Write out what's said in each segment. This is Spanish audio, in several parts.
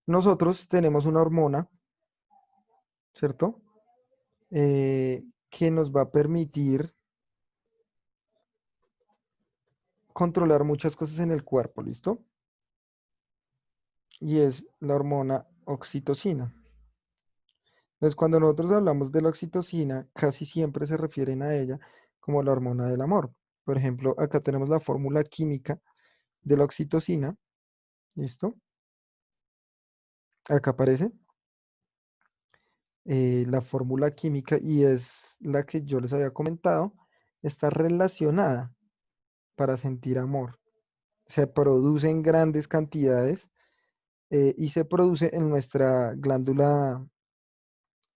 nosotros tenemos una hormona, ¿cierto? Que nos va a permitir controlar muchas cosas en el cuerpo, ¿listo? Y es la hormona oxitocina. Entonces, cuando nosotros hablamos de la oxitocina, casi siempre se refieren a ella como la hormona del amor. Por ejemplo, acá tenemos la fórmula química de la oxitocina, ¿listo? Acá aparece la fórmula química y es la que yo les había comentado, está relacionada para sentir amor. Se produce en grandes cantidades y se produce en nuestra glándula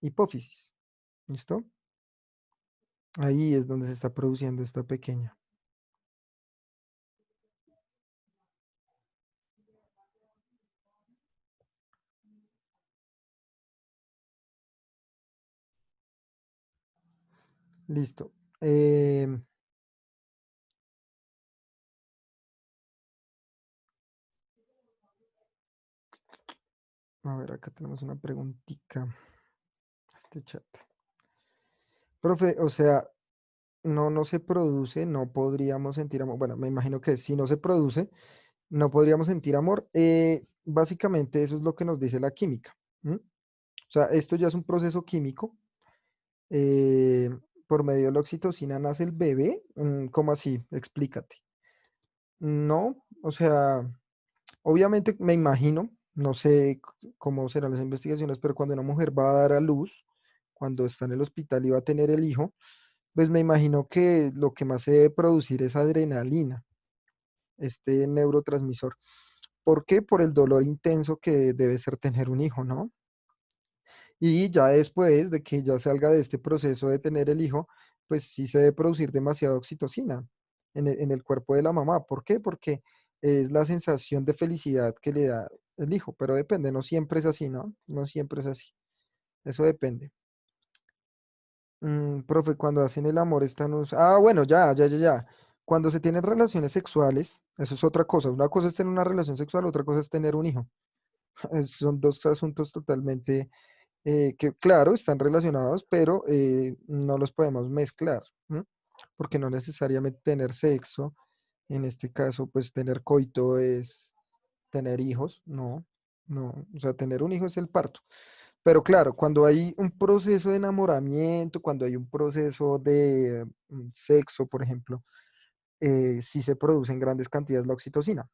hipófisis, ¿listo? Ahí es donde se está produciendo esta pequeña. Listo. A ver, acá tenemos una preguntita. Este chat. Profe, o sea, no se produce, no podríamos sentir amor. Bueno, me imagino que si no se produce, no podríamos sentir amor. Básicamente eso es lo que nos dice la química. ¿M? O sea, esto ya es un proceso químico. eh, por medio de la oxitocina nace el bebé. ¿Cómo así? Explícate. No, o sea, obviamente me imagino, no sé cómo serán las investigaciones, pero cuando una mujer va a dar a luz, cuando está en el hospital y va a tener el hijo, pues me imagino que lo que más se debe producir es adrenalina, este neurotransmisor. ¿Por qué? Por el dolor intenso que debe ser tener un hijo, ¿no? Y ya después de que ya salga de este proceso de tener el hijo, pues sí se debe producir demasiada oxitocina en el cuerpo de la mamá. ¿Por qué? Porque es la sensación de felicidad que le da el hijo, pero depende, no siempre es así, ¿no? No siempre es así. Eso depende. Profe, cuando hacen el amor están... Ah, bueno, ya. Cuando se tienen relaciones sexuales, eso es otra cosa. Una cosa es tener una relación sexual, otra cosa es tener un hijo. Son dos asuntos totalmente que, claro, están relacionados, pero no los podemos mezclar, ¿m? Porque no necesariamente tener sexo, en este caso, pues tener coito es tener hijos, no. O sea, tener un hijo es el parto. Pero claro, cuando hay un proceso de enamoramiento, cuando hay un proceso de sexo, por ejemplo, sí se produce en grandes cantidades la oxitocina,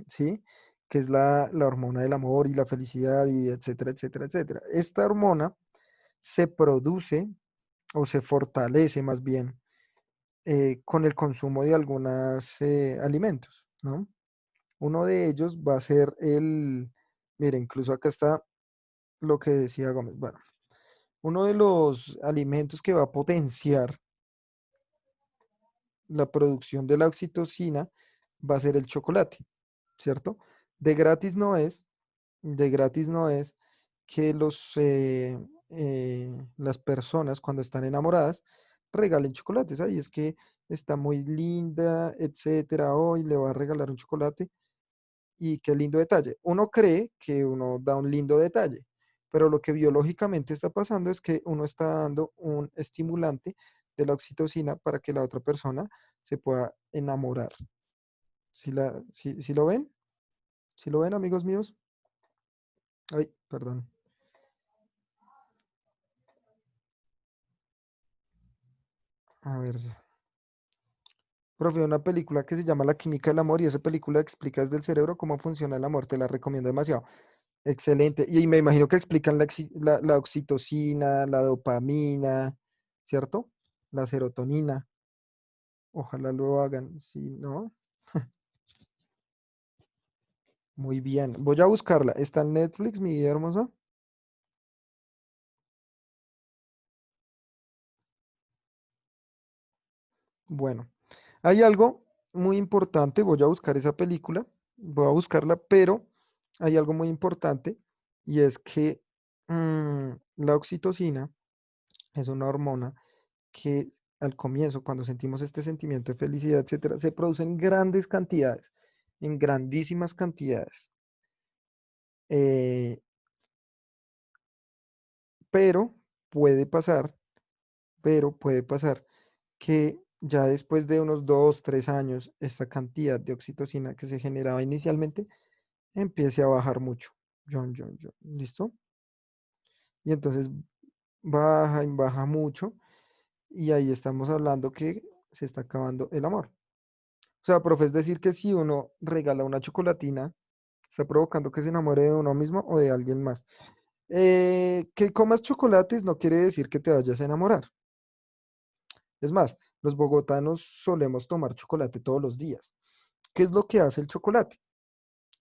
¿sí? Que es la hormona del amor y la felicidad y etcétera, etcétera, etcétera. Esta hormona se produce o se fortalece más bien con el consumo de algunos alimentos, ¿no? Uno de ellos va a ser mire, incluso acá está lo que decía Gómez. Bueno, uno de los alimentos que va a potenciar la producción de la oxitocina va a ser el chocolate, ¿cierto? De gratis no es, de gratis no es que las personas cuando están enamoradas regalen chocolates. Ay, es que está muy linda, etcétera. Hoy le va a regalar un chocolate y qué lindo detalle. Uno cree que uno da un lindo detalle, pero lo que biológicamente está pasando es que uno está dando un estimulante de la oxitocina para que la otra persona se pueda enamorar. ¿Sí lo ven? ¿Sí lo ven, amigos míos? Ay, perdón. A ver. Profe, una película que se llama La química del amor y esa película explica desde el cerebro cómo funciona el amor. Te la recomiendo demasiado. Excelente. Y me imagino que explican la oxitocina, la dopamina, ¿cierto? La serotonina. Ojalá lo hagan. Sí, ¿no? Muy bien. Voy a buscarla. ¿Está en Netflix, mi vida hermosa? Bueno, hay algo muy importante. Voy a buscar esa película. Voy a buscarla, pero hay algo muy importante y es que la oxitocina es una hormona que al comienzo, cuando sentimos este sentimiento de felicidad, etcétera, se produce en grandes cantidades, en grandísimas cantidades. eh, pero puede pasar, pero puede pasar que ya después de unos 2, 3 años, esta cantidad de oxitocina que se generaba inicialmente empiece a bajar mucho. ¿Listo? Y entonces baja y baja mucho y ahí estamos hablando que se está acabando el amor. O sea, profe, es decir que si uno regala una chocolatina, está provocando que se enamore de uno mismo o de alguien más. Que comas chocolates no quiere decir que te vayas a enamorar. Es más, los bogotanos solemos tomar chocolate todos los días. ¿Qué es lo que hace el chocolate?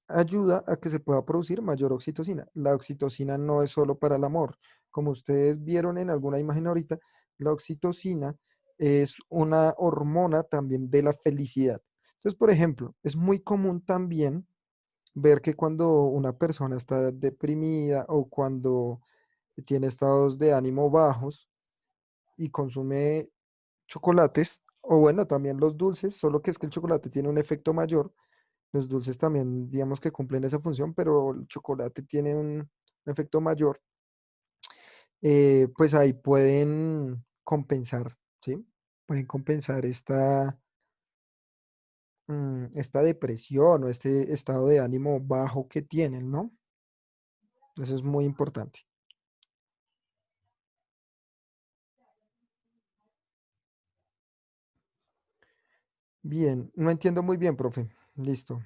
Ayuda a que se pueda producir mayor oxitocina. La oxitocina no es solo para el amor. Como ustedes vieron en alguna imagen ahorita, la oxitocina es una hormona también de la felicidad. Entonces, por ejemplo, es muy común también ver que cuando una persona está deprimida o cuando tiene estados de ánimo bajos y consume chocolates, o bueno, también los dulces, solo que es que el chocolate tiene un efecto mayor. Los dulces también, digamos que cumplen esa función, pero el chocolate tiene un efecto mayor. Pues ahí pueden compensar, ¿sí? Pueden compensar esta depresión o este estado de ánimo bajo que tienen, ¿no? Eso es muy importante. Bien, no entiendo muy bien, profe. Listo.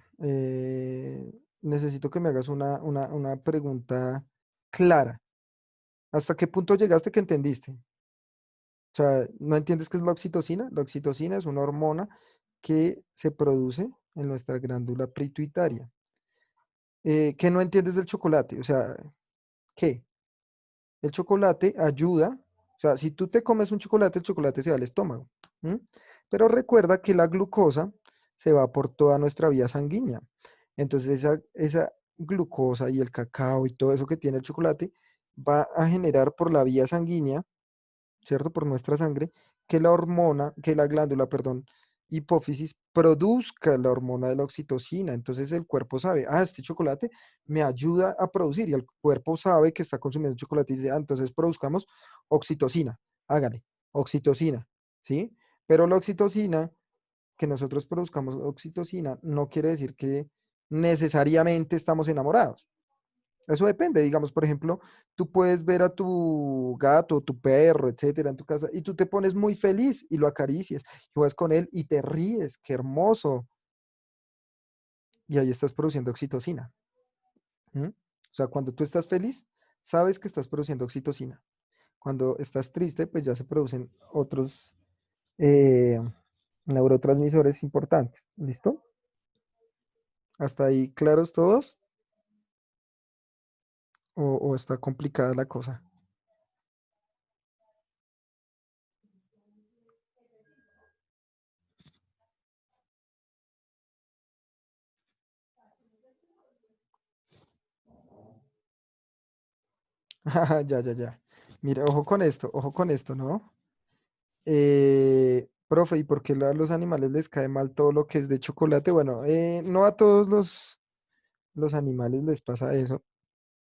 Necesito que me hagas una pregunta clara. ¿Hasta qué punto llegaste que entendiste? O sea, ¿no entiendes qué es la oxitocina? La oxitocina es una hormona que se produce en nuestra glándula pituitaria. ¿Qué no entiendes del chocolate? O sea, ¿qué? El chocolate ayuda, o sea, si tú te comes un chocolate, el chocolate se va al estómago. ¿M? Pero recuerda que la glucosa se va por toda nuestra vía sanguínea. Entonces esa glucosa y el cacao y todo eso que tiene el chocolate va a generar por la vía sanguínea, ¿cierto? Por nuestra sangre, que la hormona, que la glándula, perdón, hipófisis produzca la hormona de la oxitocina. Entonces el cuerpo sabe, este chocolate me ayuda a producir y el cuerpo sabe que está consumiendo chocolate y dice, entonces produzcamos oxitocina, hágale, oxitocina, ¿sí? Pero la oxitocina, que nosotros produzcamos oxitocina, no quiere decir que necesariamente estamos enamorados. Eso depende, digamos, por ejemplo, tú puedes ver a tu gato, tu perro, etcétera, en tu casa y tú te pones muy feliz y lo acaricias y juegas con él y te ríes, qué hermoso. Y ahí estás produciendo oxitocina. ¿M? O sea, cuando tú estás feliz, sabes que estás produciendo oxitocina. Cuando estás triste, pues ya se producen otros eh, neurotransmisores importantes. ¿Listo? ¿Hasta ahí claros todos? ¿O está complicada la cosa? Ya, ya, ya. Mire, ojo con esto, ¿no? Profe, ¿y por qué a los animales les cae mal todo lo que es de chocolate? Bueno, no a todos los animales les pasa eso,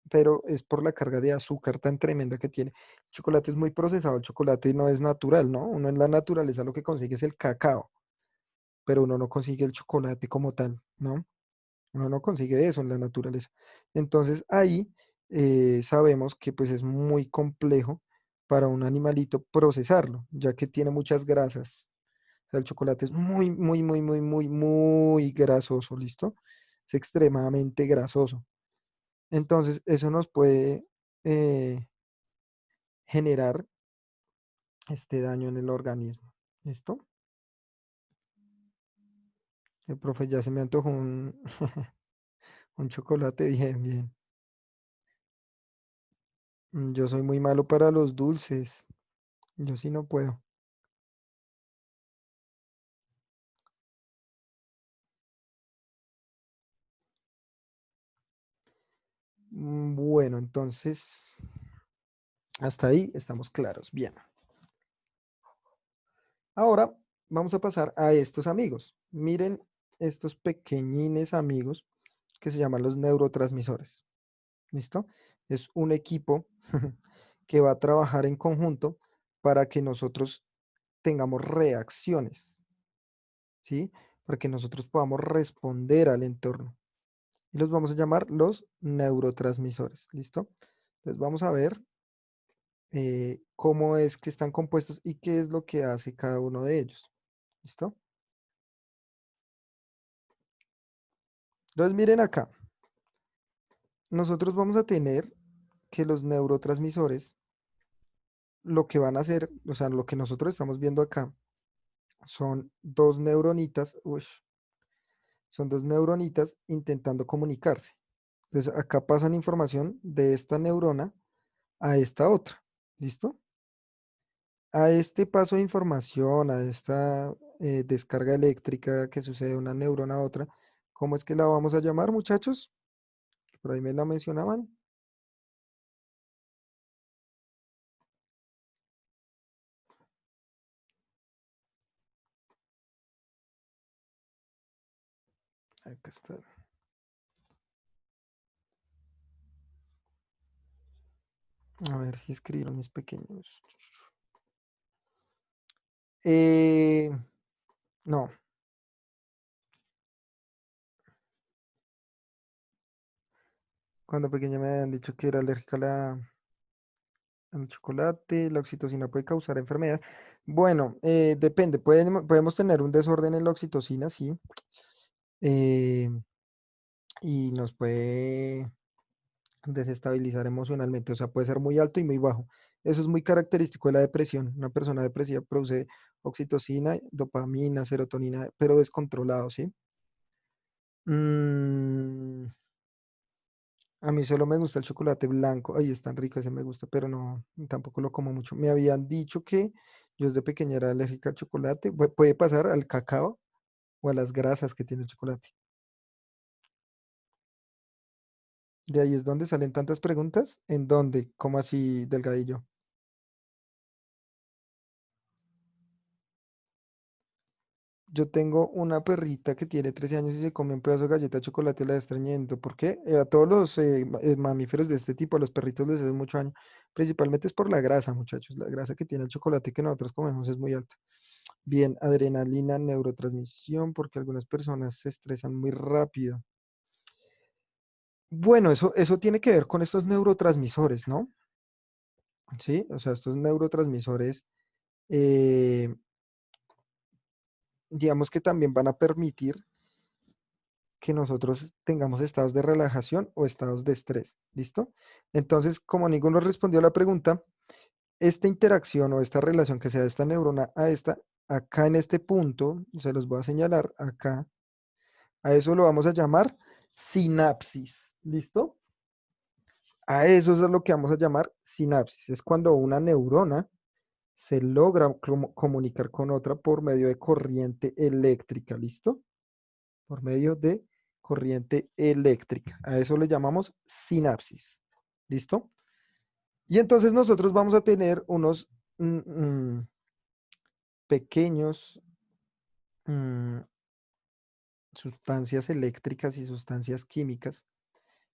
pero es por la carga de azúcar tan tremenda que tiene. El chocolate es muy procesado, el chocolate no es natural, ¿no? Uno en la naturaleza lo que consigue es el cacao, pero uno no consigue el chocolate como tal, ¿no? Uno no consigue eso en la naturaleza. Entonces ahí sabemos que pues es muy complejo para un animalito procesarlo, ya que tiene muchas grasas. O sea, el chocolate es muy, muy, muy, muy, muy, muy grasoso, ¿listo? Es extremadamente grasoso. Entonces eso nos puede eh, generar este daño en el organismo. ¿Listo? El profe ya se me antojó un chocolate bien, bien. Yo soy muy malo para los dulces. Yo sí no puedo. Bueno, entonces, hasta ahí estamos claros. Bien. Ahora vamos a pasar a estos amigos. Miren estos pequeñines amigos que se llaman los neurotransmisores. ¿Listo? Es un equipo que va a trabajar en conjunto para que nosotros tengamos reacciones, ¿sí? Para que nosotros podamos responder al entorno. Y los vamos a llamar los neurotransmisores, ¿listo? Entonces vamos a ver cómo es que están compuestos y qué es lo que hace cada uno de ellos, ¿listo? Entonces miren acá, nosotros vamos a tener que los neurotransmisores, lo que van a hacer, o sea, lo que nosotros estamos viendo acá, son dos neuronitas, son dos neuronitas intentando comunicarse. Entonces acá pasan información de esta neurona a esta otra, ¿listo? A este paso de información, a esta descarga eléctrica que sucede de una neurona a otra, ¿cómo es que la vamos a llamar, muchachos? Por ahí me la mencionaban. Acá está. A ver si escribieron mis pequeños. Eh, no, cuando pequeña me habían dicho que era alérgica a al chocolate, la oxitocina puede causar enfermedad. Bueno, depende, podemos tener un desorden en la oxitocina, sí, eh, y nos puede desestabilizar emocionalmente, o sea, puede ser muy alto y muy bajo. Eso es muy característico de la depresión. Una persona depresiva produce oxitocina, dopamina, serotonina, pero descontrolado, ¿sí? Mm, a mí solo me gusta el chocolate blanco. Ay, es tan rico, ese me gusta, pero no, tampoco lo como mucho. Me habían dicho que yo desde pequeña era alérgica al chocolate. Puede pasar al cacao o a las grasas que tiene el chocolate. De ahí es donde salen tantas preguntas. ¿En dónde? ¿Cómo así, delgadillo? Yo tengo una perrita que tiene 13 años y se come un pedazo de galleta de chocolate y la estreñimiento. ¿Por qué? A todos los mamíferos de este tipo, a los perritos les hace mucho daño. Principalmente es por la grasa, muchachos. La grasa que tiene el chocolate que nosotros comemos es muy alta. Bien, adrenalina, neurotransmisión, porque algunas personas se estresan muy rápido. Bueno, eso tiene que ver con estos neurotransmisores, ¿no? Sí, o sea, estos neurotransmisores, eh, digamos que también van a permitir que nosotros tengamos estados de relajación o estados de estrés. ¿Listo? Entonces, como ninguno respondió a la pregunta, esta interacción o esta relación que sea de esta neurona a esta, acá en este punto, se los voy a señalar acá, a eso lo vamos a llamar sinapsis. ¿Listo? A eso es lo que vamos a llamar sinapsis. Es cuando una neurona se logra comunicar con otra por medio de corriente eléctrica. ¿Listo? Por medio de corriente eléctrica. A eso le llamamos sinapsis. ¿Listo? Y entonces nosotros vamos a tener unos pequeños mm, sustancias eléctricas y sustancias químicas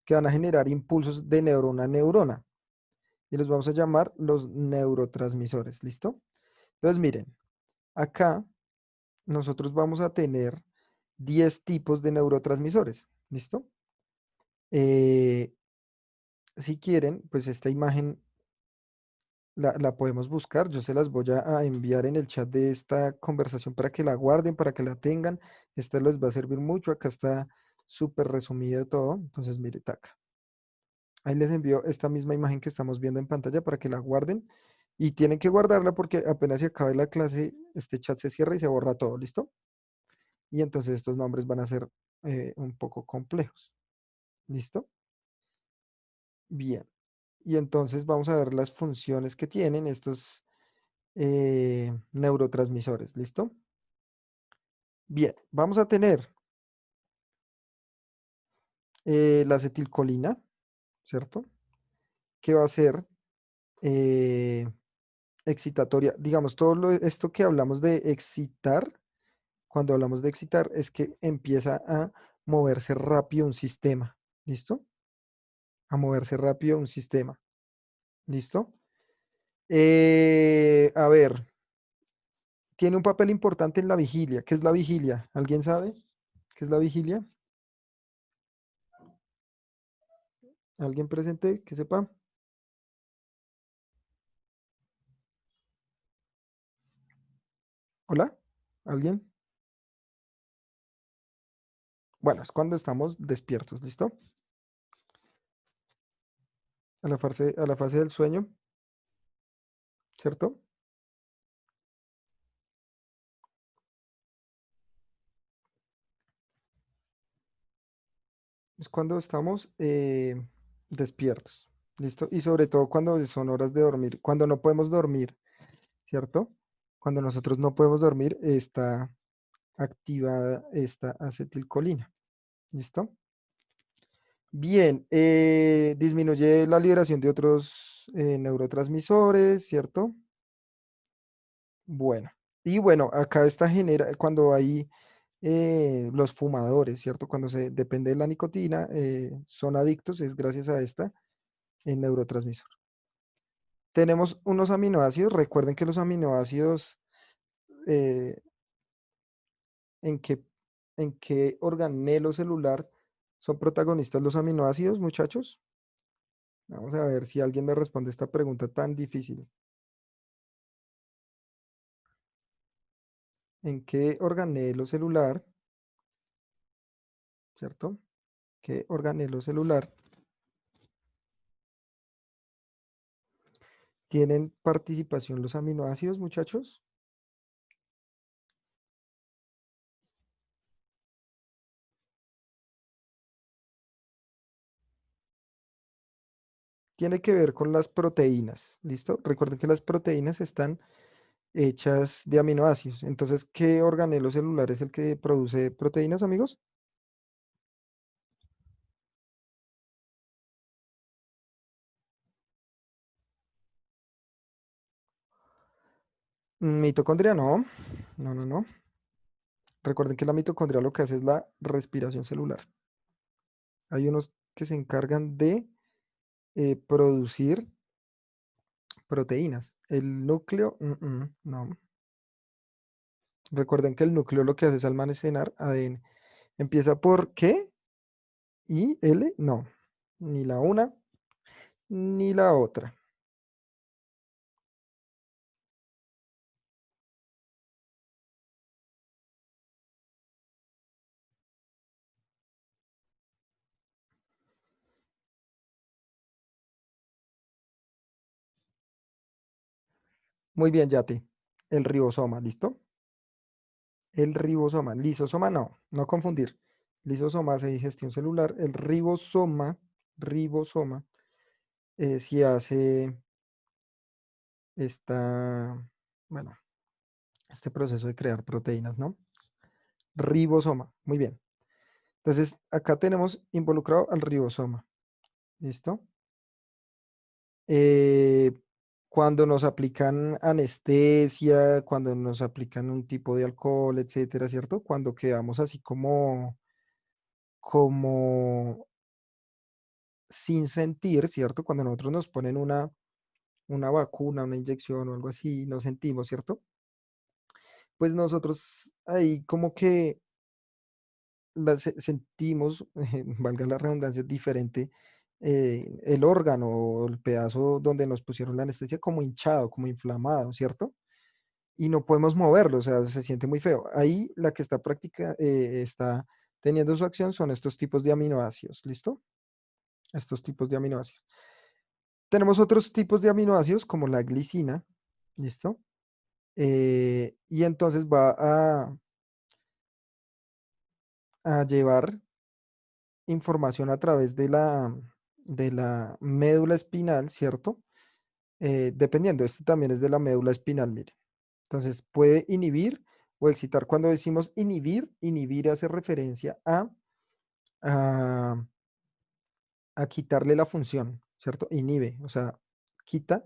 que van a generar impulsos de neurona a neurona. Y los vamos a llamar los neurotransmisores. ¿Listo? Entonces miren, acá nosotros vamos a tener 10 tipos de neurotransmisores. ¿Listo? Eh, si quieren, pues esta imagen la podemos buscar. Yo se las voy a enviar en el chat de esta conversación para que la guarden, para que la tengan. Esta les va a servir mucho. Acá está súper resumido todo. Entonces, mire, taca. Ahí les envío esta misma imagen que estamos viendo en pantalla para que la guarden. Y tienen que guardarla porque apenas se acabe la clase, este chat se cierra y se borra todo, ¿listo? Y entonces estos nombres van a ser un poco complejos. ¿Listo? Bien. Y entonces vamos a ver las funciones que tienen estos neurotransmisores. ¿Listo? Bien, vamos a tener la acetilcolina, ¿cierto? Que va a ser eh, excitatoria. Digamos, esto que hablamos de excitar, cuando hablamos de excitar, es que empieza a moverse rápido un sistema. ¿Listo? a moverse rápido un sistema. ¿Listo? A ver, tiene un papel importante en la vigilia. ¿Qué es la vigilia? ¿Alguien sabe qué es la vigilia? ¿Alguien presente que sepa? ¿Hola? ¿Alguien? Bueno, es cuando estamos despiertos, ¿listo? A la fase del sueño, ¿cierto? Es cuando estamos despiertos, ¿listo? Y sobre todo cuando son horas de dormir, cuando no podemos dormir, ¿cierto? Cuando nosotros no podemos dormir, está activada esta acetilcolina, ¿listo? Bien, disminuye la liberación de otros neurotransmisores, ¿cierto? Bueno, y bueno, acá esta genera, cuando hay los fumadores, ¿cierto? Cuando se depende de la nicotina, son adictos, es gracias a esta neurotransmisor. Tenemos unos aminoácidos, recuerden que los aminoácidos, eh, ¿en qué, en qué organelo celular son protagonistas los aminoácidos, muchachos? Vamos a ver si alguien me responde esta pregunta tan difícil. ¿En qué organelo celular, cierto? ¿Qué organelo celular tienen participación los aminoácidos, muchachos? Tiene que ver con las proteínas, ¿listo? Recuerden que las proteínas están hechas de aminoácidos. Entonces, ¿qué organelo celular es el que produce proteínas, amigos? Mitocondria, no. No, no, no. Recuerden que la mitocondria lo que hace es la respiración celular. Hay unos que se encargan de producir proteínas. El núcleo, no. Recuerden que el núcleo lo que hace es almacenar ADN. Empieza por ¿qué? ¿Y L? No. Ni la una ni la otra. Muy bien, Yati. El ribosoma, ¿listo? El ribosoma. Lisosoma no, no confundir. Lisosoma hace digestión celular. El ribosoma, si hace esta, bueno, este proceso de crear proteínas, ¿no? Ribosoma, muy bien. Entonces, acá tenemos involucrado al ribosoma, ¿listo? Eh, cuando nos aplican anestesia, cuando nos aplican un tipo de alcohol, etcétera, ¿cierto? Cuando quedamos así como sin sentir, ¿cierto? Cuando nosotros nos ponen una vacuna, una inyección o algo así, no sentimos, ¿cierto? Pues nosotros ahí como que sentimos, valga la redundancia, diferente el órgano o el pedazo donde nos pusieron la anestesia como hinchado, como inflamado, ¿cierto? Y no podemos moverlo, o sea, se siente muy feo. Ahí la que está está teniendo su acción son estos tipos de aminoácidos, ¿listo? Estos tipos de aminoácidos. Tenemos otros tipos de aminoácidos como la glicina, ¿listo? Y entonces va a llevar información a través de la médula espinal, ¿cierto? Dependiendo, este también es de la médula espinal, mire. Entonces puede inhibir o excitar. Cuando decimos inhibir, inhibir hace referencia a, a quitarle la función, ¿cierto? Inhibe, o sea, quita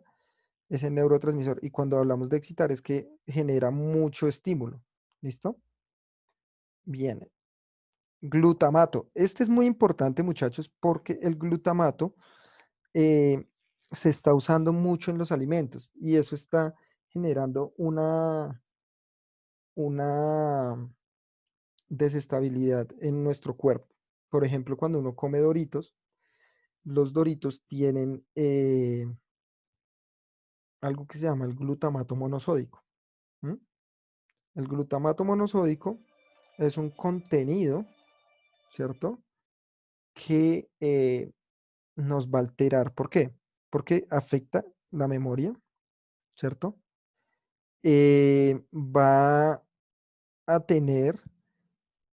ese neurotransmisor. Y cuando hablamos de excitar es que genera mucho estímulo. ¿Listo? Bien. Glutamato. Este es muy importante, muchachos, porque el glutamato eh, se está usando mucho en los alimentos y eso está generando una desestabilidad en nuestro cuerpo. Por ejemplo, cuando uno come Doritos, los Doritos tienen algo que se llama el glutamato monosódico. ¿M? El glutamato monosódico es un contenido, ¿cierto? Que nos va a alterar. ¿Por qué? Porque afecta la memoria, ¿cierto? Va a tener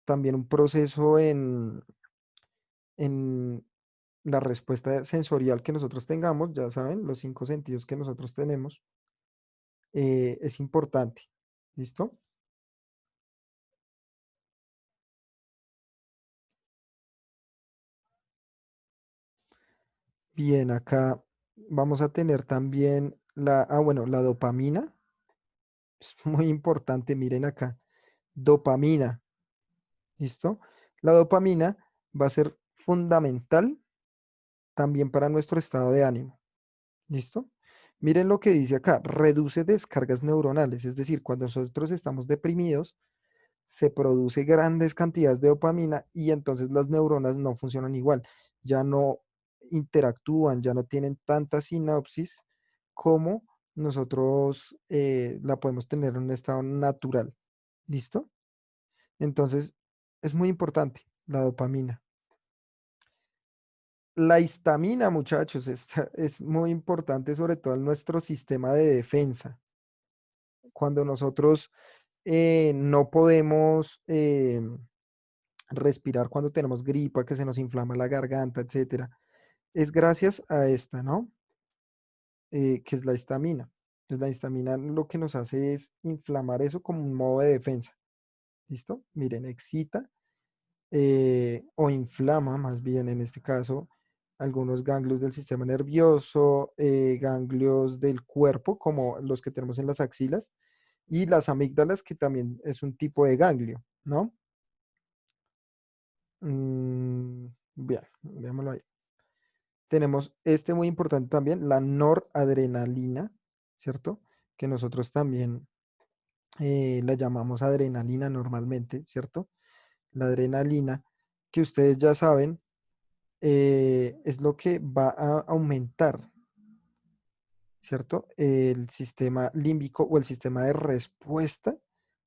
también un proceso en la respuesta sensorial que nosotros tengamos, ya saben, los 5 sentidos que nosotros tenemos, es importante. ¿Listo? Bien, acá vamos a tener también bueno, la dopamina. Es muy importante, miren acá. Dopamina, ¿listo? La dopamina va a ser fundamental también para nuestro estado de ánimo, ¿listo? Miren lo que dice acá, reduce descargas neuronales, es decir, cuando nosotros estamos deprimidos, se produce grandes cantidades de dopamina y entonces las neuronas no funcionan igual, ya no interactúan, ya no tienen tanta sinapsis como nosotros la podemos tener en un estado natural. ¿Listo? Entonces, es muy importante la dopamina. La histamina, muchachos, es muy importante, sobre todo en nuestro sistema de defensa. Cuando nosotros no podemos respirar cuando tenemos gripa, que se nos inflama la garganta, etcétera, es gracias a esta, ¿no? Que es la histamina. Pues la histamina lo que nos hace es inflamar eso como un modo de defensa. ¿Listo? Miren, excita o inflama, más bien en este caso, algunos ganglios del sistema nervioso, ganglios del cuerpo, como los que tenemos en las axilas, y las amígdalas, que también es un tipo de ganglio, ¿no? Bien, veámoslo ahí. Tenemos este muy importante también, la noradrenalina, ¿cierto? Que nosotros también la llamamos adrenalina normalmente, ¿cierto? La adrenalina, que ustedes ya saben, es lo que va a aumentar, ¿cierto? El sistema límbico o el sistema de respuesta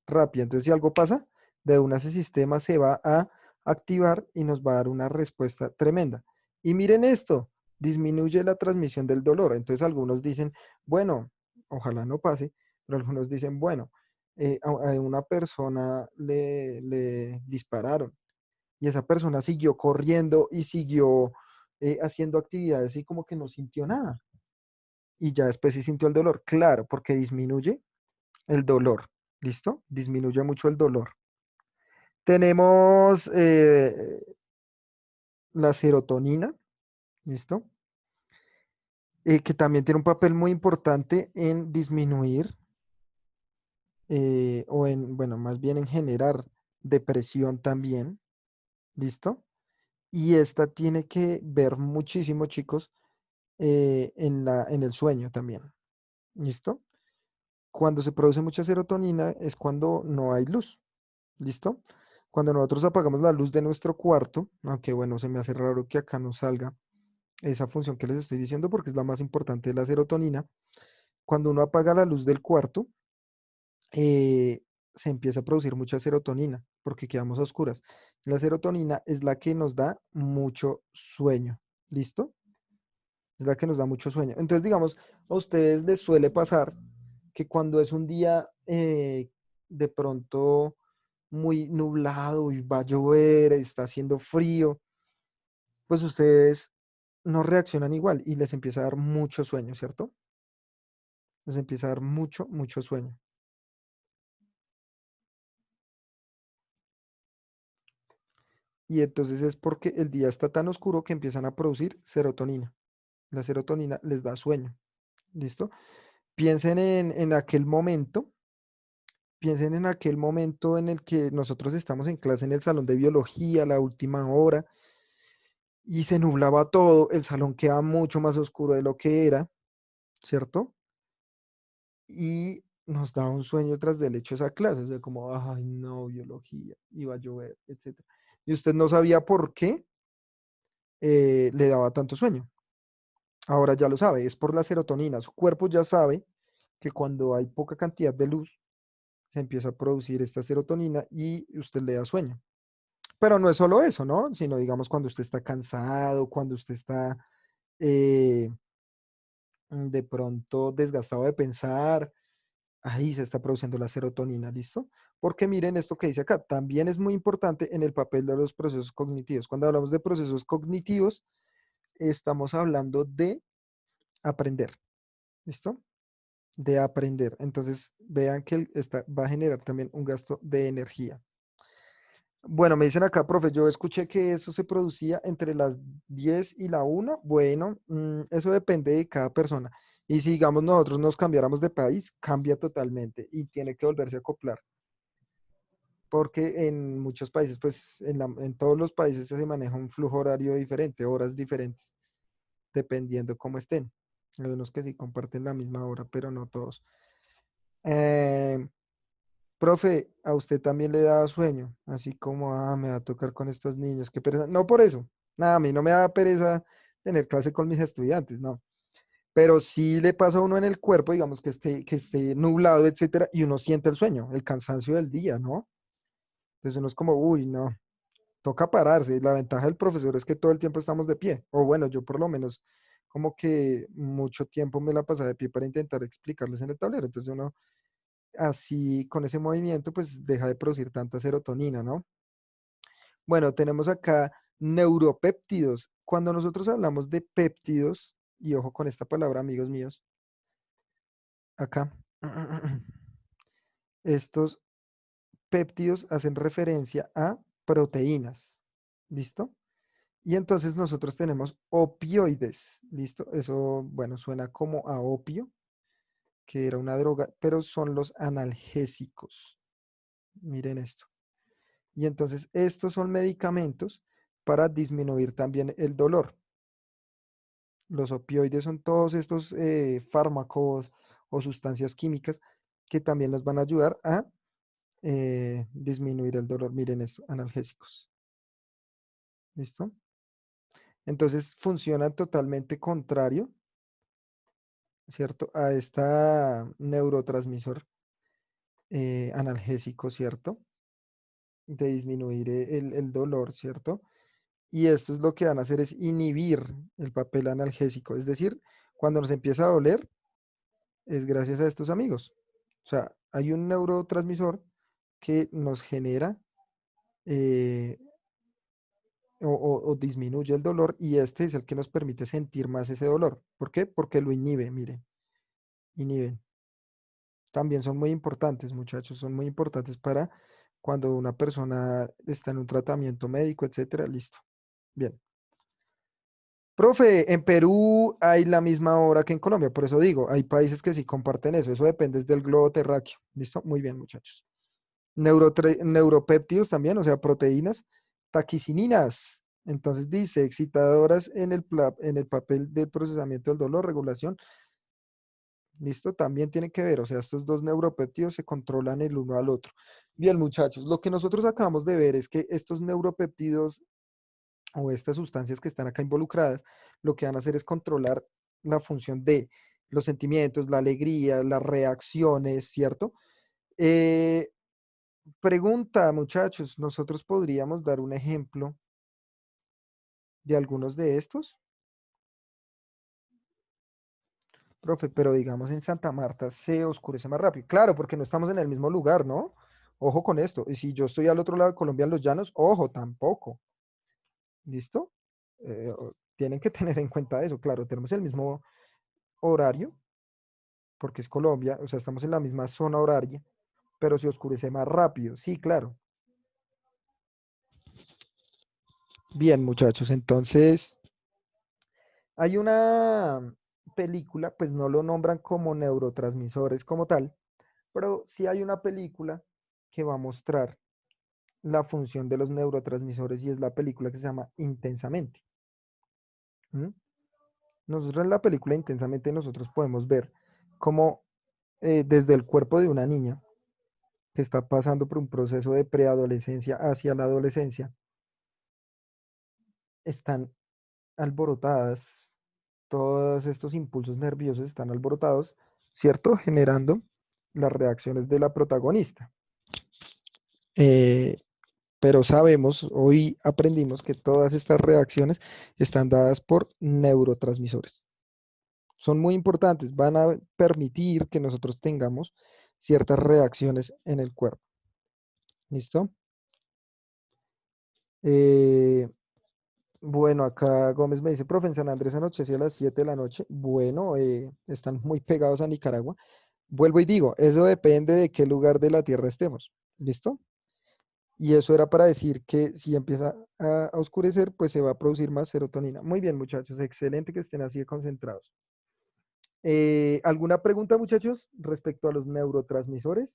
rápida. Entonces, si algo pasa, de una ese sistema se va a activar y nos va a dar una respuesta tremenda. Y miren esto, disminuye la transmisión del dolor. Entonces, algunos dicen, bueno, ojalá no pase, pero algunos dicen, bueno, a una persona le dispararon y esa persona siguió corriendo y siguió haciendo actividades y como que no sintió nada. Y ya después sí sintió el dolor. Claro, porque disminuye el dolor. ¿Listo? Disminuye mucho el dolor. Tenemos la serotonina. ¿Listo? Que también tiene un papel muy importante en disminuir o en, bueno, más bien en generar depresión también. ¿Listo? Y esta tiene que ver muchísimo, chicos, en el sueño también. ¿Listo? Cuando se produce mucha serotonina es cuando no hay luz. ¿Listo? Cuando nosotros apagamos la luz de nuestro cuarto, aunque bueno, se me hace raro que acá no salga esa función que les estoy diciendo porque es la más importante de la serotonina. Cuando uno apaga la luz del cuarto, eh, se empieza a producir mucha serotonina porque quedamos a oscuras. La serotonina es la que nos da mucho sueño. ¿Listo? Es la que nos da mucho sueño. Entonces, digamos, a ustedes les suele pasar que cuando es un día de pronto muy nublado y va a llover, está haciendo frío, pues ustedes no reaccionan igual y les empieza a dar mucho sueño, ¿cierto? Les empieza a dar mucho, mucho sueño. Y entonces es porque el día está tan oscuro que empiezan a producir serotonina. La serotonina les da sueño. ¿Listo? Piensen en aquel momento. Piensen en aquel momento en el que nosotros estamos en clase en el salón de biología, la última hora, y se nublaba todo, el salón quedaba mucho más oscuro de lo que era, ¿cierto? Y nos daba un sueño tras del hecho esa clase, o sea, como, ay, no, biología, iba a llover, etcétera. Y usted no sabía por qué le daba tanto sueño. Ahora ya lo sabe, es por la serotonina. Su cuerpo ya sabe que cuando hay poca cantidad de luz, se empieza a producir esta serotonina y usted le da sueño. Pero no es solo eso, ¿no? Sino, digamos, cuando usted está cansado, cuando usted está eh, de pronto desgastado de pensar, ahí se está produciendo la serotonina, ¿listo? Porque miren esto que dice acá, también es muy importante en el papel de los procesos cognitivos. Cuando hablamos de procesos cognitivos, estamos hablando de aprender, ¿listo? De aprender. Entonces, vean que esta va a generar también un gasto de energía. Bueno, me dicen acá, profe, yo escuché que eso se producía entre las 10 y la 1. Bueno, eso depende de cada persona. Y si, digamos, nosotros nos cambiáramos de país, cambia totalmente y tiene que volverse a acoplar. Porque en muchos países, pues en todos los países se maneja un flujo horario diferente, horas diferentes, dependiendo cómo estén. Hay unos que sí comparten la misma hora, pero no todos. Eh, Profe, a usted también le da sueño, así como, me va a tocar con estos niños, qué pereza. No por eso, nada, a mí no me da pereza tener clase con mis estudiantes, no. Pero sí le pasa a uno en el cuerpo, digamos, que esté nublado, etcétera, y uno siente el sueño, el cansancio del día, ¿no? Entonces uno es como, uy, no, toca pararse. La ventaja del profesor es que todo el tiempo estamos de pie, o bueno, yo por lo menos como que mucho tiempo me la pasaba de pie para intentar explicarles en el tablero. Entonces uno así con ese movimiento pues deja de producir tanta serotonina, ¿no? Bueno, tenemos acá neuropéptidos. Cuando nosotros hablamos de péptidos, y ojo con esta palabra, amigos míos, acá, estos péptidos hacen referencia a proteínas, ¿listo? Y entonces nosotros tenemos opioides, ¿listo? Eso, bueno, suena como a opio, que era una droga, pero son los analgésicos. Miren esto. Y entonces estos son medicamentos para disminuir también el dolor. Los opioides son todos estos fármacos o sustancias químicas que también nos van a ayudar a disminuir el dolor. Miren esto, analgésicos. ¿Listo? Entonces funciona totalmente contrario, ¿cierto? A esta neurotransmisor analgésico, ¿cierto? De disminuir el dolor, ¿cierto? Y esto es lo que van a hacer es inhibir el papel analgésico. Es decir, cuando nos empieza a doler, es gracias a estos amigos. O sea, hay un neurotransmisor que nos genera eh, o disminuye el dolor y este es el que nos permite sentir más ese dolor. ¿Por qué? Porque lo inhibe, miren, inhiben. También son muy importantes, muchachos, son muy importantes para cuando una persona está en un tratamiento médico, etcétera. Listo. Bien. Profe, en Perú hay la misma hora que en Colombia, por eso digo, hay países que sí comparten eso depende del globo terráqueo. ¿Listo? Muy bien, muchachos. Neuropéptidos también, o sea, proteínas, taquicininas. Entonces dice, excitadoras en el papel del procesamiento del dolor, regulación. ¿Listo? También tiene que ver, o sea, estos dos neuropéptidos se controlan el uno al otro. Bien, muchachos, lo que nosotros acabamos de ver es que estos neuropéptidos o estas sustancias que están acá involucradas, lo que van a hacer es controlar la función de los sentimientos, la alegría, las reacciones, ¿cierto? Eh, Pregunta, muchachos, ¿nosotros podríamos dar un ejemplo de algunos de estos? Profe, pero digamos en Santa Marta se oscurece más rápido. Claro, porque no estamos en el mismo lugar, ¿no? Ojo con esto. Y si yo estoy al otro lado de Colombia, en los llanos, ojo, tampoco. ¿Listo? Tienen que tener en cuenta eso. Claro, tenemos el mismo horario, porque es Colombia, o sea, estamos en la misma zona horaria, pero se oscurece más rápido. Sí, claro. Bien, muchachos, entonces hay una película, pues no lo nombran como neurotransmisores como tal, pero sí hay una película que va a mostrar la función de los neurotransmisores y es la película que se llama Intensamente. ¿m? Nosotros en la película intensamente nosotros podemos ver cómo desde el cuerpo de una niña que está pasando por un proceso de preadolescencia hacia la adolescencia, están alborotadas, todos estos impulsos nerviosos están alborotados, ¿cierto? Generando las reacciones de la protagonista. Eh, pero sabemos, hoy aprendimos que todas estas reacciones están dadas por neurotransmisores. Son muy importantes, van a permitir que nosotros tengamos ciertas reacciones en el cuerpo. ¿Listo? Eh, bueno, acá Gómez me dice, profe, en San Andrés anochece a las 7 de la noche. Bueno, están muy pegados a Nicaragua. Vuelvo y digo, eso depende de qué lugar de la Tierra estemos. ¿Listo? Y eso era para decir que si empieza a oscurecer, pues se va a producir más serotonina. Muy bien, muchachos, excelente que estén así de concentrados. ¿Alguna pregunta, muchachos, respecto a los neurotransmisores?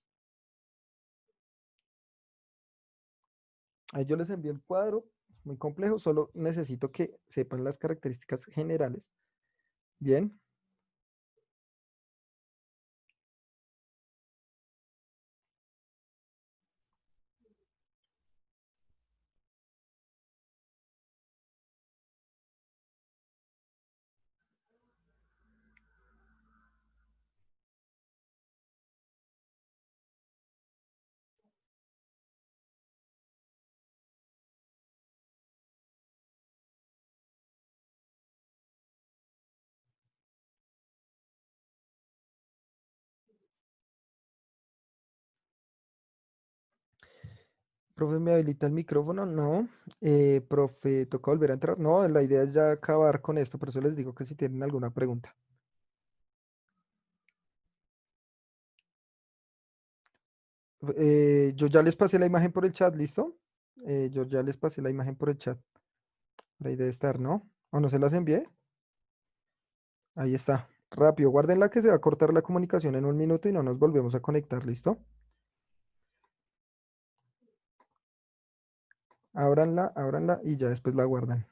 Ahí yo les envío el cuadro, muy complejo, solo necesito que sepan las características generales. Bien. Profe, ¿me habilita el micrófono? No. Profe, ¿toca volver a entrar? No, la idea es ya acabar con esto, por eso les digo que si tienen alguna pregunta. Yo ya les pasé la imagen por el chat, ¿listo? Yo ya les pasé la imagen por el chat. Por ahí debe estar, ¿no? ¿O no se las envié? Ahí está. Rápido, guárdenla que se va a cortar la comunicación en un minuto y no nos volvemos a conectar, ¿listo? Ábranla y ya después la guardan.